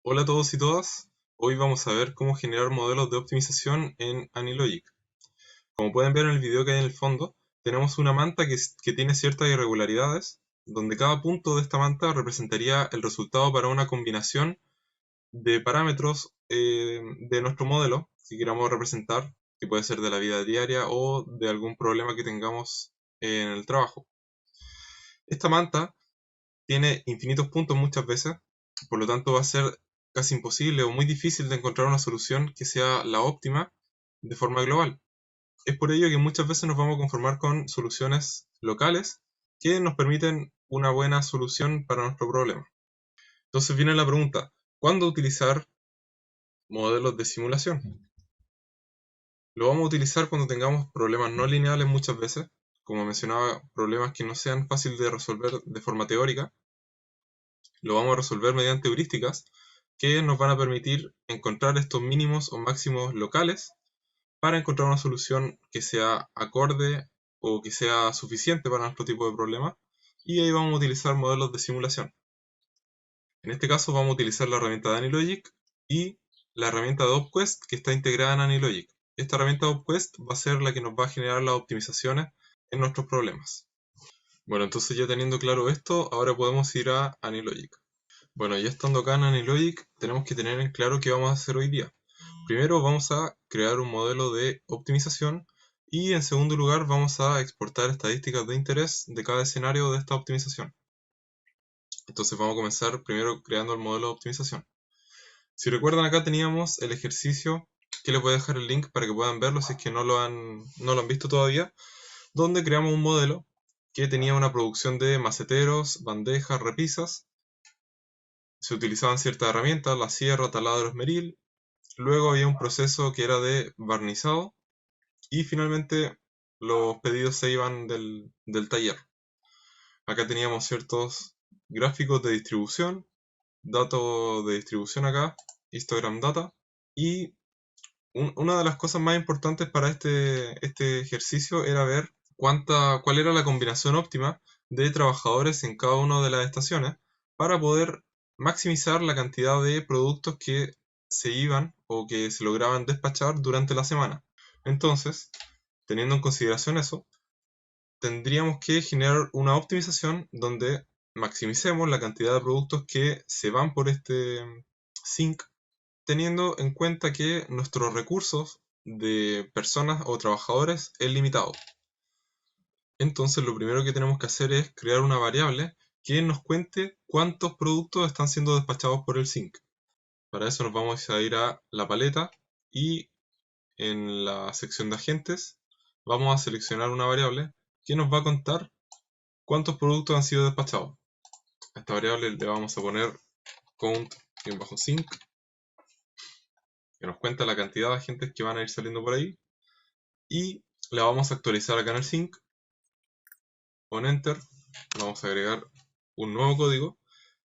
Hola a todos y todas, hoy vamos a ver cómo generar modelos de optimización en AnyLogic. Como pueden ver en el video que hay en el fondo, tenemos una manta que tiene ciertas irregularidades, donde cada punto de esta manta representaría el resultado para una combinación de parámetros de nuestro modelo, si queramos representar, que puede ser de la vida diaria o de algún problema que tengamos en el trabajo. Esta manta tiene infinitos puntos muchas veces, por lo tanto va a ser casi imposible o muy difícil de encontrar una solución que sea la óptima de forma global. Es por ello que muchas veces nos vamos a conformar con soluciones locales que nos permiten una buena solución para nuestro problema. Entonces viene la pregunta, ¿cuándo utilizar modelos de simulación? Lo vamos a utilizar cuando tengamos problemas no lineales muchas veces, como mencionaba, problemas que no sean fáciles de resolver de forma teórica. Lo vamos a resolver mediante heurísticas que nos van a permitir encontrar estos mínimos o máximos locales para encontrar una solución que sea acorde o que sea suficiente para nuestro tipo de problema. Y ahí vamos a utilizar modelos de simulación. En este caso vamos a utilizar la herramienta de AnyLogic y la herramienta de OpQuest que está integrada en AnyLogic. Esta herramienta de OpQuest va a ser la que nos va a generar las optimizaciones en nuestros problemas. Bueno, entonces ya teniendo claro esto, ahora podemos ir a AnyLogic. Bueno, ya estando acá en AnyLogic, tenemos que tener en claro qué vamos a hacer hoy día. Primero vamos a crear un modelo de optimización y en segundo lugar vamos a exportar estadísticas de interés de cada escenario de esta optimización. Entonces vamos a comenzar primero creando el modelo de optimización. Si recuerdan, acá teníamos el ejercicio que les voy a dejar el link para que puedan verlo si es que no lo han visto todavía, donde creamos un modelo que tenía una producción de maceteros, bandejas, repisas. Se utilizaban ciertas herramientas, la sierra, taladro, esmeril. Luego había un proceso que era de barnizado y finalmente los pedidos se iban del taller. Acá teníamos ciertos gráficos de distribución, datos de distribución acá, histogram data, y una de las cosas más importantes para este ejercicio era ver cuál era la combinación óptima de trabajadores en cada una de las estaciones para poder maximizar la cantidad de productos que se iban o que se lograban despachar durante la semana. Entonces, teniendo en consideración eso, tendríamos que generar una optimización donde maximicemos la cantidad de productos que se van por este sync, teniendo en cuenta que nuestros recursos de personas o trabajadores es limitado. Entonces lo primero que tenemos que hacer es crear una variable que nos cuente cuántos productos están siendo despachados por el sync. Para eso nos vamos a ir a la paleta y en la sección de agentes vamos a seleccionar una variable que nos va a contar cuántos productos han sido despachados. A esta variable le vamos a poner count-sync, que nos cuenta la cantidad de agentes que van a ir saliendo por ahí, y la vamos a actualizar acá en el sync. Con enter vamos a agregar un nuevo código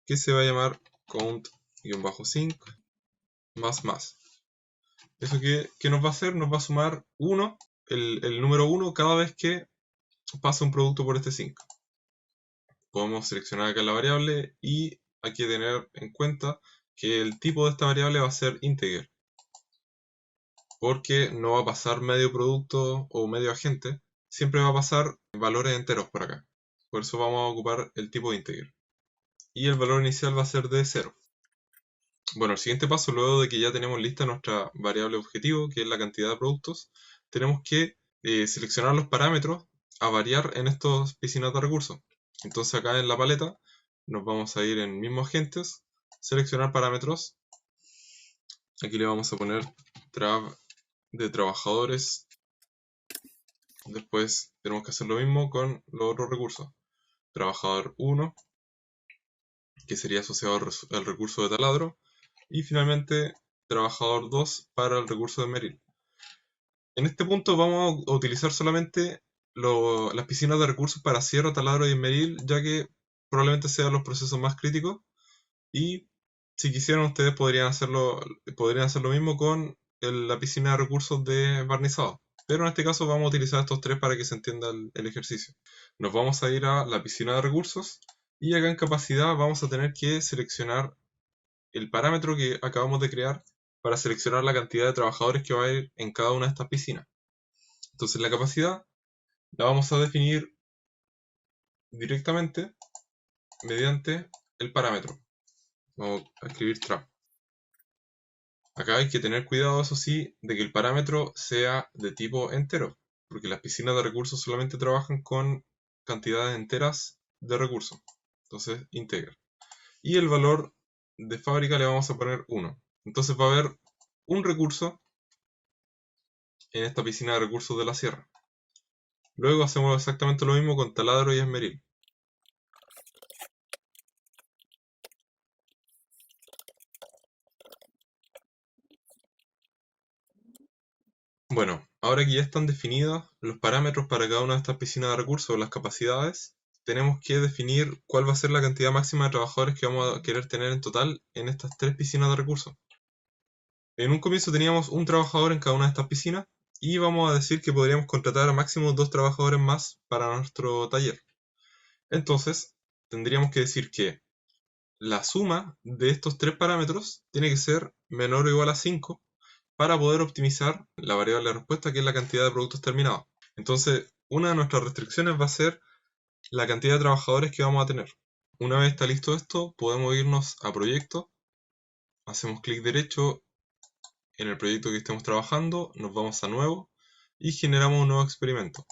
que se va a llamar count-sync más. ¿Eso qué nos va a hacer? Nos va a sumar 1, el número 1 cada vez que pasa un producto por este sync. Podemos seleccionar acá la variable y hay que tener en cuenta que el tipo de esta variable va a ser integer, porque no va a pasar medio producto o medio agente, siempre va a pasar valores enteros por acá. Por eso vamos a ocupar el tipo de integer. Y el valor inicial va a ser de 0. Bueno, el siguiente paso, luego de que ya tenemos lista nuestra variable objetivo, que es la cantidad de productos, tenemos que seleccionar los parámetros a variar en estos piscinas de recursos. Entonces acá en la paleta nos vamos a ir en mismos agentes, seleccionar parámetros. Aquí le vamos a poner trav de trabajadores. Después tenemos que hacer lo mismo con los otros recursos. Trabajador 1, que sería asociado al recurso de taladro. Y finalmente trabajador 2 para el recurso de Meril. En este punto vamos a utilizar solamente las piscinas de recursos para sierra, taladro y esmeril, ya que probablemente sean los procesos más críticos. Y si quisieran ustedes podrían hacer lo mismo con la piscina de recursos de barnizado. Pero en este caso vamos a utilizar estos tres para que se entienda el ejercicio. Nos vamos a ir a la piscina de recursos y acá en capacidad vamos a tener que seleccionar el parámetro que acabamos de crear para seleccionar la cantidad de trabajadores que va a ir en cada una de estas piscinas. Entonces la capacidad la vamos a definir directamente mediante el parámetro. Vamos a escribir trap. Acá hay que tener cuidado, eso sí, de que el parámetro sea de tipo entero, porque las piscinas de recursos solamente trabajan con cantidades enteras de recursos. Entonces, integer. Y el valor de fábrica le vamos a poner 1. Entonces va a haber un recurso en esta piscina de recursos de la sierra. Luego hacemos exactamente lo mismo con taladro y esmeril. Bueno, ahora que ya están definidos los parámetros para cada una de estas piscinas de recursos o las capacidades, tenemos que definir cuál va a ser la cantidad máxima de trabajadores que vamos a querer tener en total en estas 3 piscinas de recursos. En un comienzo teníamos un trabajador en cada una de estas piscinas y vamos a decir que podríamos contratar a máximo 2 trabajadores más para nuestro taller. Entonces, tendríamos que decir que la suma de estos 3 parámetros tiene que ser menor o igual a 5 para poder optimizar la variable de respuesta, que es la cantidad de productos terminados. Entonces, una de nuestras restricciones va a ser la cantidad de trabajadores que vamos a tener. Una vez está listo esto, podemos irnos a proyecto, hacemos clic derecho en el proyecto que estemos trabajando, nos vamos a nuevo y generamos un nuevo experimento.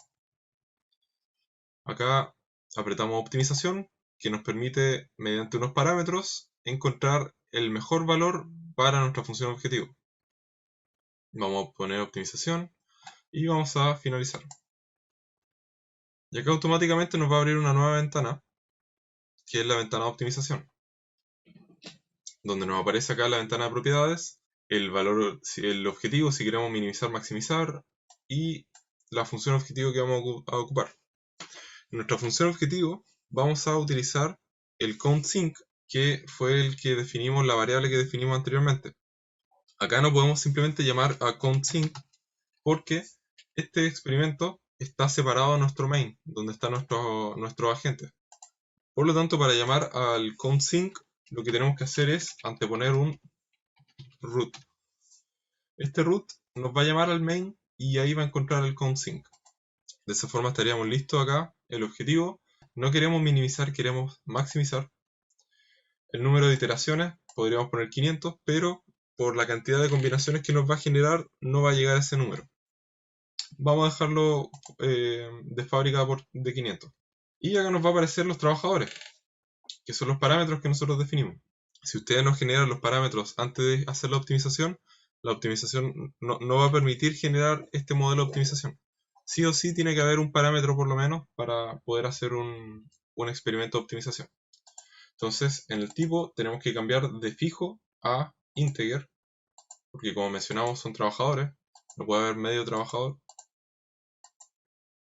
Acá apretamos optimización, que nos permite, mediante unos parámetros, encontrar el mejor valor para nuestra función objetivo. Vamos a poner optimización y vamos a finalizar. Y acá automáticamente nos va a abrir una nueva ventana, que es la ventana de optimización, donde nos aparece acá la ventana de propiedades, el valor, el objetivo, si queremos minimizar, maximizar, y la función objetivo que vamos a ocupar. En nuestra función objetivo vamos a utilizar el countSync, que fue el que definimos, la variable que definimos anteriormente. Acá no podemos simplemente llamar a countSync porque este experimento está separado de nuestro main, donde está nuestro agente. Por lo tanto, para llamar al countSync, lo que tenemos que hacer es anteponer un root. Este root nos va a llamar al main y ahí va a encontrar el countSync. De esa forma estaríamos listos acá. El objetivo, no queremos minimizar, queremos maximizar. El número de iteraciones, podríamos poner 500, pero por la cantidad de combinaciones que nos va a generar, no va a llegar a ese número. Vamos a dejarlo de fábrica de 500. Y acá nos va a aparecer los trabajadores, que son los parámetros que nosotros definimos. Si ustedes nos generan los parámetros antes de hacer la optimización no va a permitir generar este modelo de optimización. Sí o sí tiene que haber un parámetro por lo menos para poder hacer un experimento de optimización. Entonces, en el tipo tenemos que cambiar de fijo a integer, porque como mencionamos son trabajadores, no puede haber medio trabajador.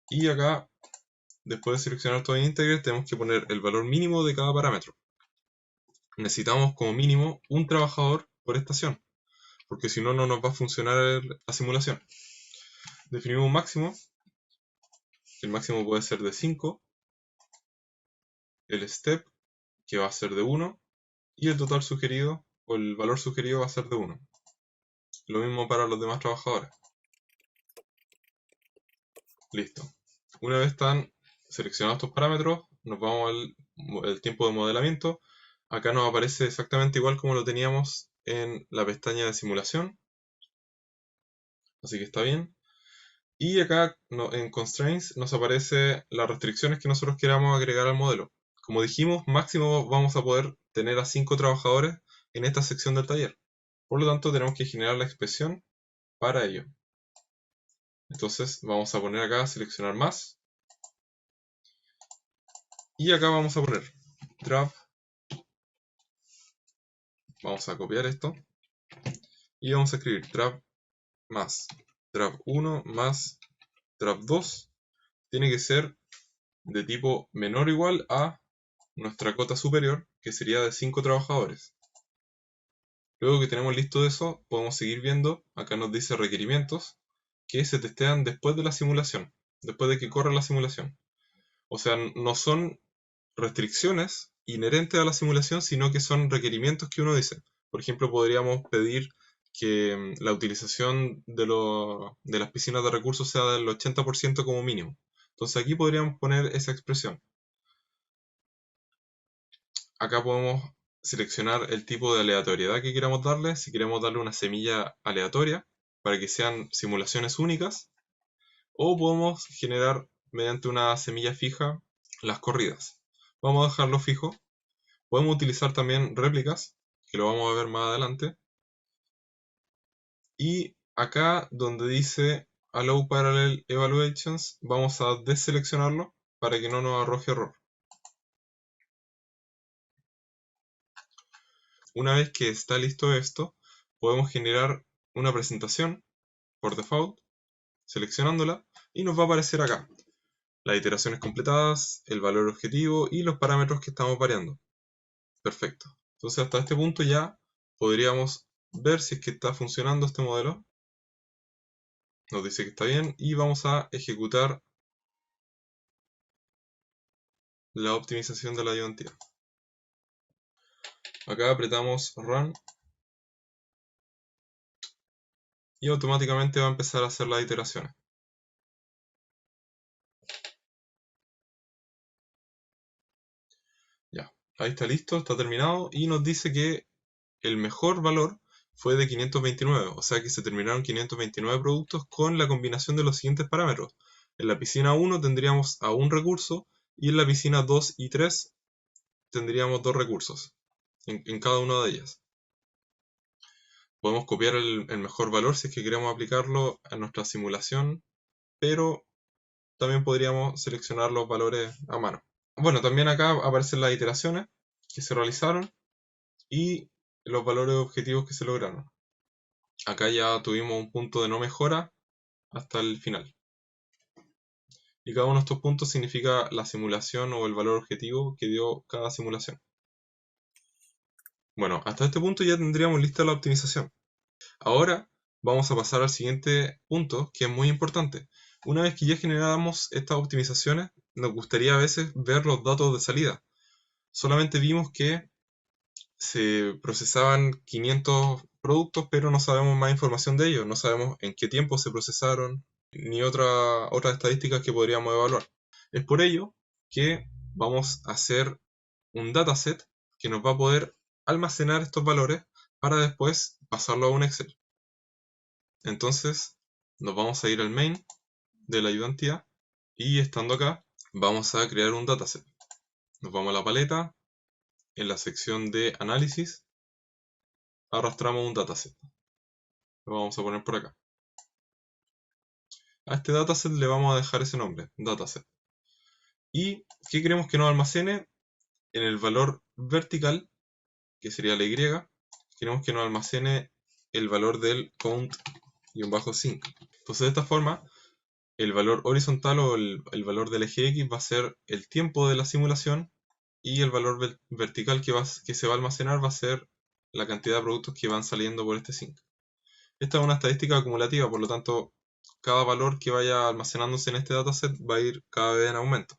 Y acá, después de seleccionar todo en integer, tenemos que poner el valor mínimo de cada parámetro. Necesitamos como mínimo un trabajador por estación, porque si no, no nos va a funcionar la simulación. Definimos un máximo, el máximo puede ser de 5, el step, que va a ser de 1, y el total sugerido, o el valor sugerido va a ser de 1. Lo mismo para los demás trabajadores. Listo. Una vez están seleccionados estos parámetros, nos vamos al tiempo de modelamiento. Acá nos aparece exactamente igual como lo teníamos en la pestaña de simulación. Así que está bien. Y acá en Constraints nos aparece las restricciones que nosotros queramos agregar al modelo. Como dijimos, máximo vamos a poder tener a 5 trabajadores en esta sección del taller. Por lo tanto, tenemos que generar la expresión para ello. Entonces vamos a poner acá, seleccionar más. Y acá vamos a poner trap. Vamos a copiar esto. Y vamos a escribir trap más trap 1 más trap 2. Tiene que ser de tipo menor o igual a nuestra cota superior, que sería de 5 trabajadores. Luego que tenemos listo eso, podemos seguir viendo. Acá nos dice requerimientos que se testean después de la simulación, después de que corra la simulación. O sea, no son restricciones inherentes a la simulación, sino que son requerimientos que uno dice. Por ejemplo, podríamos pedir que la utilización de las piscinas de recursos sea del 80% como mínimo. Entonces aquí podríamos poner esa expresión. Acá podemos seleccionar el tipo de aleatoriedad que queramos darle. Si queremos darle una semilla aleatoria para que sean simulaciones únicas, o podemos generar mediante una semilla fija las corridas. Vamos a dejarlo fijo. Podemos utilizar también réplicas, que lo vamos a ver más adelante. Y acá donde dice Allow Parallel Evaluations, vamos a deseleccionarlo para que no nos arroje error. Una vez que está listo esto, podemos generar una presentación por default, seleccionándola, y nos va a aparecer acá las iteraciones completadas, el valor objetivo y los parámetros que estamos variando. Perfecto. Entonces hasta este punto ya podríamos ver si es que está funcionando este modelo. Nos dice que está bien y vamos a ejecutar la optimización de la ayudantía. Acá apretamos Run y automáticamente va a empezar a hacer las iteraciones. Ya, ahí está listo, está terminado y nos dice que el mejor valor fue de 529, o sea que se terminaron 529 productos con la combinación de los siguientes parámetros. En la piscina 1 tendríamos a un recurso y en la piscina 2 y 3 tendríamos dos recursos en cada una de ellas. Podemos copiar el mejor valor si es que queremos aplicarlo a nuestra simulación, pero también podríamos seleccionar los valores a mano. Bueno, también acá aparecen las iteraciones que se realizaron y los valores objetivos que se lograron. Acá ya tuvimos un punto de no mejora hasta el final. Y cada uno de estos puntos significa la simulación o el valor objetivo que dio cada simulación. Bueno, hasta este punto ya tendríamos lista la optimización. Ahora vamos a pasar al siguiente punto, que es muy importante. Una vez que ya generamos estas optimizaciones, nos gustaría a veces ver los datos de salida. Solamente vimos que se procesaban 500 productos, pero no sabemos más información de ellos. No sabemos en qué tiempo se procesaron, ni otras estadísticas que podríamos evaluar. Es por ello que vamos a hacer un dataset que nos va a poder almacenar estos valores para después pasarlo a un Excel. Entonces nos vamos a ir al main de la ayudantía y estando acá vamos a crear un dataset. Nos vamos a la paleta, en la sección de análisis arrastramos un dataset. Lo vamos a poner por acá. A este dataset le vamos a dejar ese nombre, dataset. ¿Y qué queremos que nos almacene? En el valor vertical, que sería la Y, queremos que nos almacene el valor del count-sync. Entonces de esta forma, el valor horizontal o el valor del eje X va a ser el tiempo de la simulación y el valor vertical que se va a almacenar va a ser la cantidad de productos que van saliendo por este sync. Esta es una estadística acumulativa, por lo tanto, cada valor que vaya almacenándose en este dataset va a ir cada vez en aumento.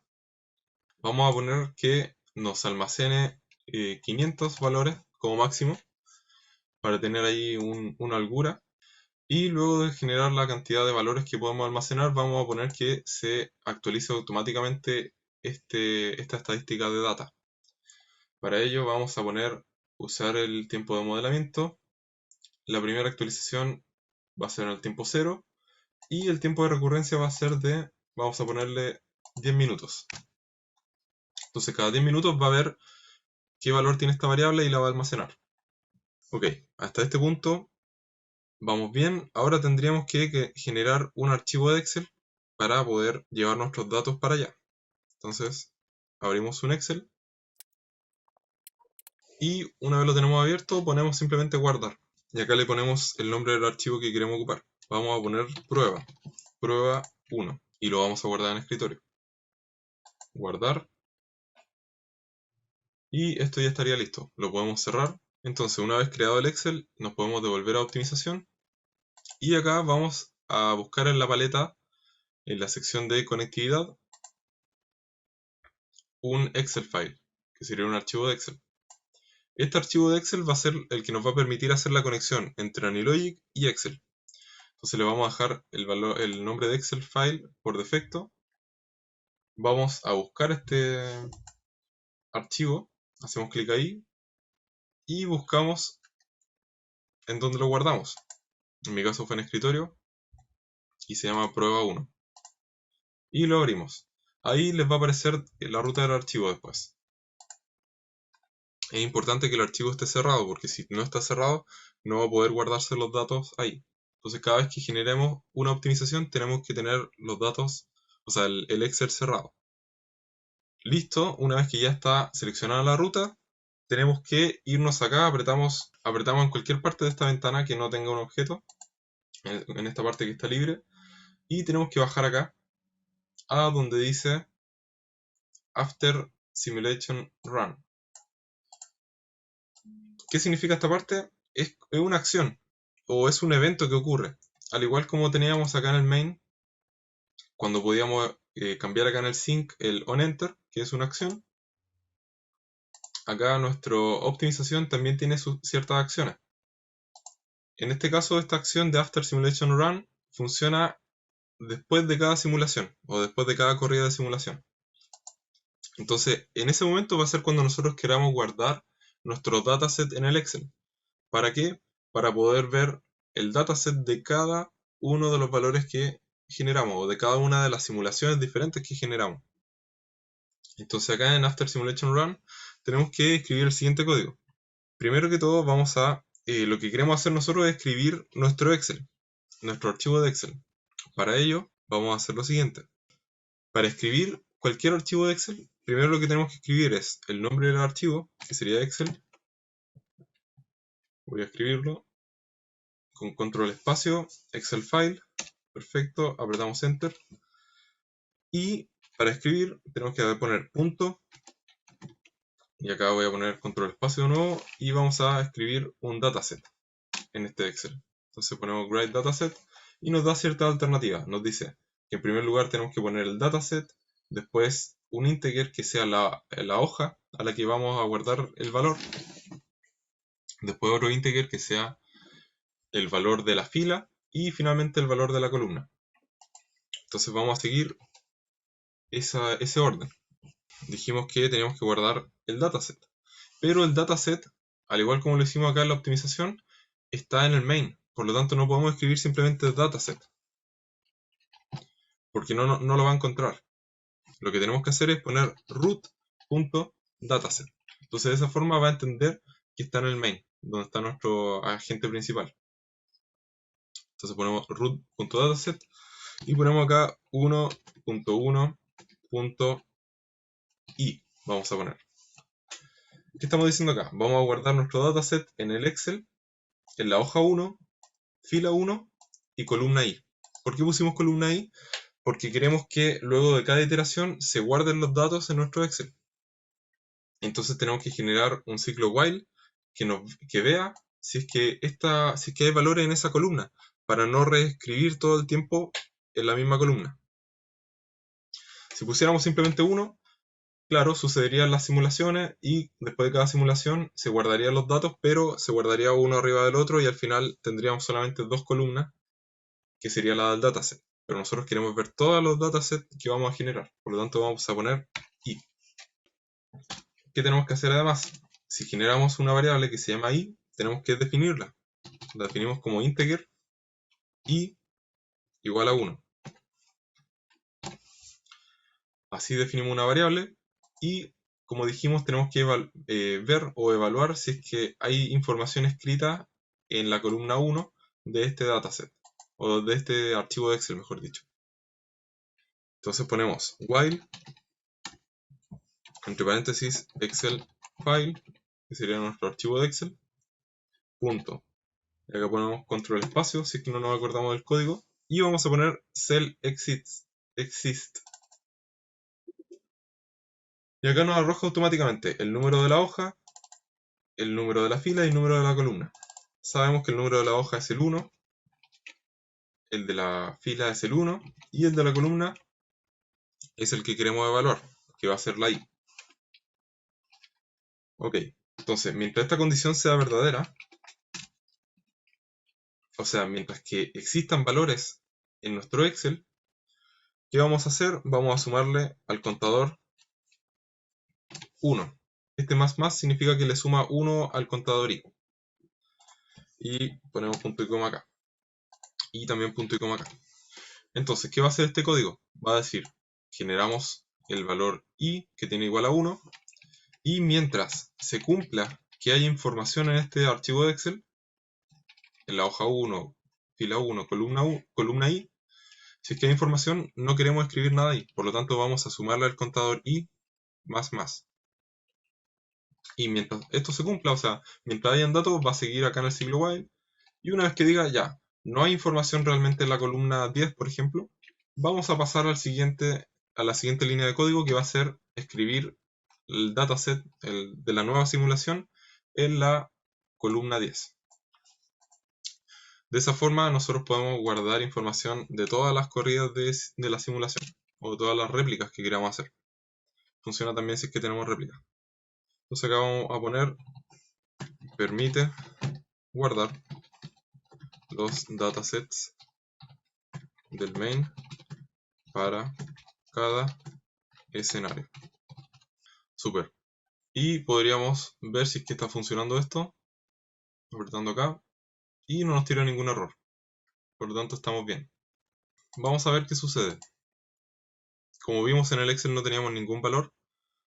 Vamos a poner que nos almacene 500 valores como máximo para tener ahí una holgura. Y luego de generar la cantidad de valores que podemos almacenar, vamos a poner que se actualice automáticamente esta estadística de data. Para ello vamos a poner usar el tiempo de modelamiento. La primera actualización va a ser en el tiempo 0 y el tiempo de recurrencia va a ser vamos a ponerle 10 minutos. Entonces cada 10 minutos va a ver qué valor tiene esta variable y la va a almacenar. Ok, hasta este punto vamos bien. Ahora tendríamos que generar un archivo de Excel para poder llevar nuestros datos para allá. Entonces abrimos un Excel y una vez lo tenemos abierto ponemos simplemente guardar. Y acá le ponemos el nombre del archivo que queremos ocupar. Vamos a poner prueba 1 y lo vamos a guardar en escritorio. Guardar. Y esto ya estaría listo. Lo podemos cerrar. Entonces una vez creado el Excel nos podemos devolver a optimización. Y acá vamos a buscar en la paleta, en la sección de conectividad, un Excel file, que sería un archivo de Excel. Este archivo de Excel va a ser el que nos va a permitir hacer la conexión entre AnyLogic y Excel. Entonces le vamos a dejar el nombre de Excel file por defecto. Vamos a buscar este archivo, hacemos clic ahí y buscamos en dónde lo guardamos. En mi caso fue en escritorio y se llama prueba 1. Y lo abrimos. Ahí les va a aparecer la ruta del archivo después. Es importante que el archivo esté cerrado, porque si no está cerrado no va a poder guardarse los datos ahí. Entonces cada vez que generemos una optimización tenemos que tener los datos, o sea, el Excel cerrado. Listo, una vez que ya está seleccionada la ruta, tenemos que irnos acá, apretamos en cualquier parte de esta ventana que no tenga un objeto, en esta parte que está libre, y tenemos que bajar acá a donde dice After Simulation Run. ¿Qué significa esta parte? Es una acción o es un evento que ocurre. Al igual como teníamos acá en el main, cuando podíamos cambiar acá en el sync el onEnter, que es una acción, acá nuestra optimización también tiene ciertas acciones. En este caso, esta acción de After Simulation Run funciona después de cada simulación o después de cada corrida de simulación. Entonces, en ese momento va a ser cuando nosotros queramos guardar nuestro dataset en el Excel. ¿Para qué? Para poder ver el dataset de cada uno de los valores que generamos o de cada una de las simulaciones diferentes que generamos. Entonces acá en After Simulation Run tenemos que escribir el siguiente código. Primero que todo vamos a, lo que queremos hacer nosotros es escribir nuestro Excel, nuestro archivo de Excel. Para ello vamos a hacer lo siguiente. Para escribir cualquier archivo de Excel, primero lo que tenemos que escribir es el nombre del archivo, que sería Excel. Voy a escribirlo con control espacio, Excel file, perfecto, apretamos enter. Y para escribir tenemos que poner punto, y acá voy a poner control espacio de nuevo, y vamos a escribir un dataset en este Excel. Entonces ponemos write dataset y nos da ciertas alternativas. Nos dice que en primer lugar tenemos que poner el dataset, después un integer que sea la hoja a la que vamos a guardar el valor, después otro integer que sea el valor de la fila y finalmente el valor de la columna. Entonces vamos a seguir ese orden. Dijimos que teníamos que guardar el dataset, pero el dataset, al igual como lo hicimos acá en la optimización, está en el main. Por lo tanto no podemos escribir simplemente dataset, porque no lo va a encontrar. Lo que tenemos que hacer es poner root.dataset. Entonces de esa forma va a entender que está en el main, donde está nuestro agente principal. Entonces ponemos root.dataset y ponemos acá 1.1.i. Vamos a poner. ¿Qué estamos diciendo acá? Vamos a guardar nuestro dataset en el Excel, en la hoja 1, fila 1 y columna i. ¿Por qué pusimos columna i? Porque queremos que luego de cada iteración se guarden los datos en nuestro Excel. Entonces tenemos que generar un ciclo while que vea si es que hay valores en esa columna, para no reescribir todo el tiempo en la misma columna. Si pusiéramos simplemente 1, claro, sucederían las simulaciones y después de cada simulación se guardarían los datos, pero se guardaría uno arriba del otro y al final tendríamos solamente dos columnas, que sería la del dataset. Pero nosotros queremos ver todos los datasets que vamos a generar, por lo tanto vamos a poner i. ¿Qué tenemos que hacer además? Si generamos una variable que se llama i, tenemos que definirla. La definimos como integer i igual a 1. Así definimos una variable y, como dijimos, tenemos que ver o evaluar si es que hay información escrita en la columna 1 de este dataset, o de este archivo de Excel, mejor dicho. Entonces ponemos while, entre paréntesis, Excel file, que sería nuestro archivo de Excel, punto. Y acá ponemos control espacio, si es que no nos acordamos del código, y vamos a poner cell exist. Y acá nos arroja automáticamente el número de la hoja, el número de la fila y el número de la columna. Sabemos que el número de la hoja es el 1, el de la fila es el 1 y el de la columna es el que queremos evaluar, que va a ser la i. Ok, Entonces, mientras esta condición sea verdadera, o sea, mientras que existan valores en nuestro Excel, ¿qué vamos a hacer? Vamos a sumarle al contador 1. Este más significa que le suma 1 al contador i. Y ponemos punto y coma acá. Y también punto y coma acá. Entonces, ¿qué va a hacer este código? Va a decir, generamos el valor i que tiene igual a 1. Y mientras se cumpla que haya información en este archivo de Excel, en la hoja 1, fila 1, columna i, si es que hay información, no queremos escribir nada ahí. Por lo tanto, vamos a sumarle al contador i más. Y mientras esto se cumpla, o sea, mientras hayan datos, va a seguir acá en el ciclo while. Y una vez que diga ya, no hay información realmente en la columna 10, por ejemplo, vamos a pasar a la siguiente línea de código, que va a ser escribir el dataset de la nueva simulación en la columna 10. De esa forma nosotros podemos guardar información de todas las corridas de la simulación o todas las réplicas que queramos hacer. Funciona también si es que tenemos réplicas. Entonces acá vamos a poner permite guardar los datasets del main para cada escenario. Super. Y podríamos ver si es que está funcionando esto, apretando acá, y no nos tira ningún error. Por lo tanto estamos bien. Vamos a ver qué sucede. Como vimos en el Excel no teníamos ningún valor,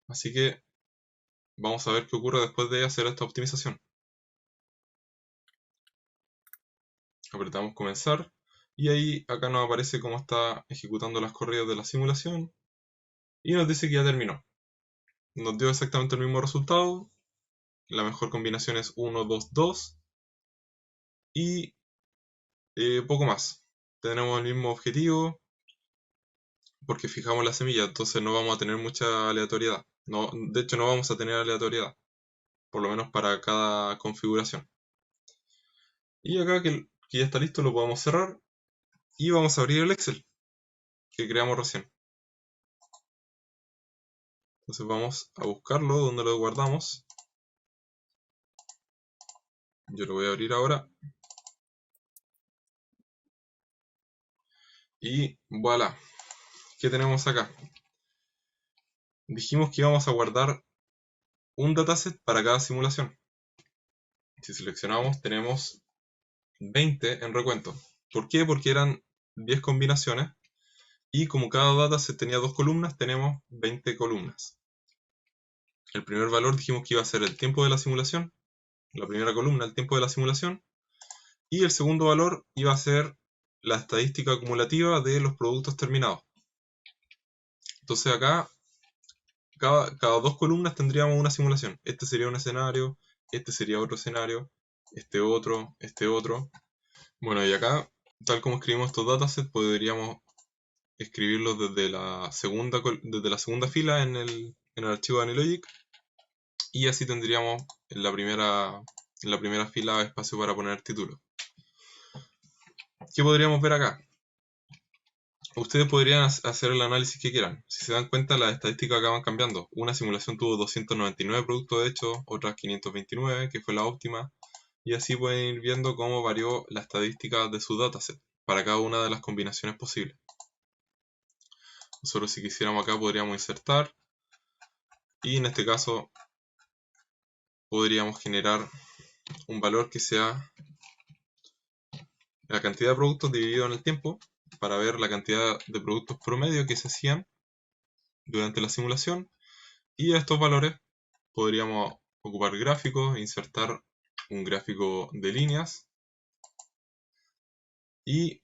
así que vamos a ver qué ocurre después de hacer esta optimización. Apretamos comenzar y ahí acá nos aparece cómo está ejecutando las corridas de la simulación y nos dice que ya terminó. Nos dio exactamente el mismo resultado. La mejor combinación es 1, 2, 2 y poco más. Tenemos el mismo objetivo porque fijamos la semilla, entonces no vamos a tener mucha aleatoriedad. No, de hecho no vamos a tener aleatoriedad, por lo menos para cada configuración. Y acá que ya está listo lo podemos cerrar y vamos a abrir el Excel que creamos recién. Entonces vamos a buscarlo donde lo guardamos. Yo lo voy a abrir ahora. Y voilà. ¿Qué tenemos acá? Dijimos que íbamos a guardar un dataset para cada simulación. Si seleccionamos tenemos 20 en recuento. ¿Por qué? Porque eran 10 combinaciones y como cada dataset tenía 2 columnas, tenemos 20 columnas. El primer valor dijimos que iba a ser el tiempo de la simulación, la primera columna, el tiempo de la simulación, y el segundo valor iba a ser la estadística acumulativa de los productos terminados. Entonces acá, cada 2 columnas tendríamos una simulación. Este sería un escenario, este sería otro escenario, este otro. Bueno, y acá, tal como escribimos estos datasets, podríamos escribirlos desde la segunda fila en el archivo de AnyLogic, y así tendríamos en la primera fila espacio para poner título. ¿Qué podríamos ver acá? Ustedes podrían hacer el análisis que quieran. Si se dan cuenta, las estadísticas acaban cambiando. Una simulación tuvo 299 productos hechos, otras 529, que fue la óptima, y así pueden ir viendo cómo varió la estadística de su dataset para cada una de las combinaciones posibles. Nosotros si quisiéramos acá podríamos insertar, y en este caso podríamos generar un valor que sea la cantidad de productos dividido en el tiempo para ver la cantidad de productos promedio que se hacían durante la simulación, y a estos valores podríamos ocupar gráficos, insertar un gráfico de líneas y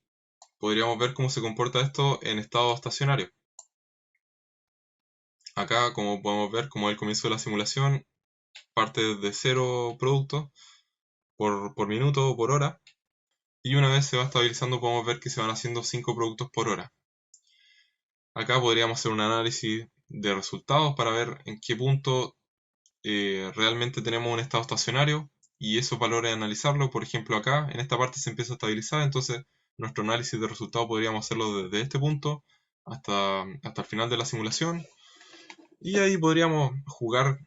podríamos ver cómo se comporta esto en estado estacionario. Acá, como podemos ver, como el comienzo de la simulación parte desde 0 productos por minuto o por hora, y una vez se va estabilizando podemos ver que se van haciendo 5 productos por hora. Acá podríamos hacer un análisis de resultados para ver en qué punto realmente tenemos un estado estacionario y esos valores analizarlo. Por ejemplo, acá en esta parte se empieza a estabilizar, entonces nuestro análisis de resultados podríamos hacerlo desde este punto hasta el final de la simulación, y ahí podríamos jugar,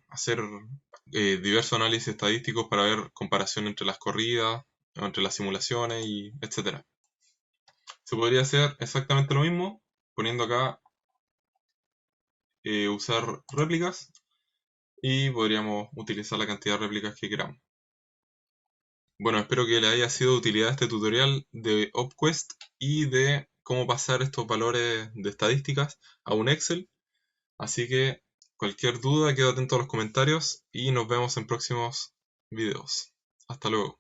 diversos análisis estadísticos para ver comparación entre las corridas, entre las simulaciones y etcétera. Se podría hacer exactamente lo mismo poniendo acá usar réplicas y podríamos utilizar la cantidad de réplicas que queramos. Bueno, espero que le haya sido de utilidad este tutorial de OpQuest y de cómo pasar estos valores de estadísticas a un Excel. Así que cualquier duda, quedo atento a los comentarios y nos vemos en próximos videos. Hasta luego.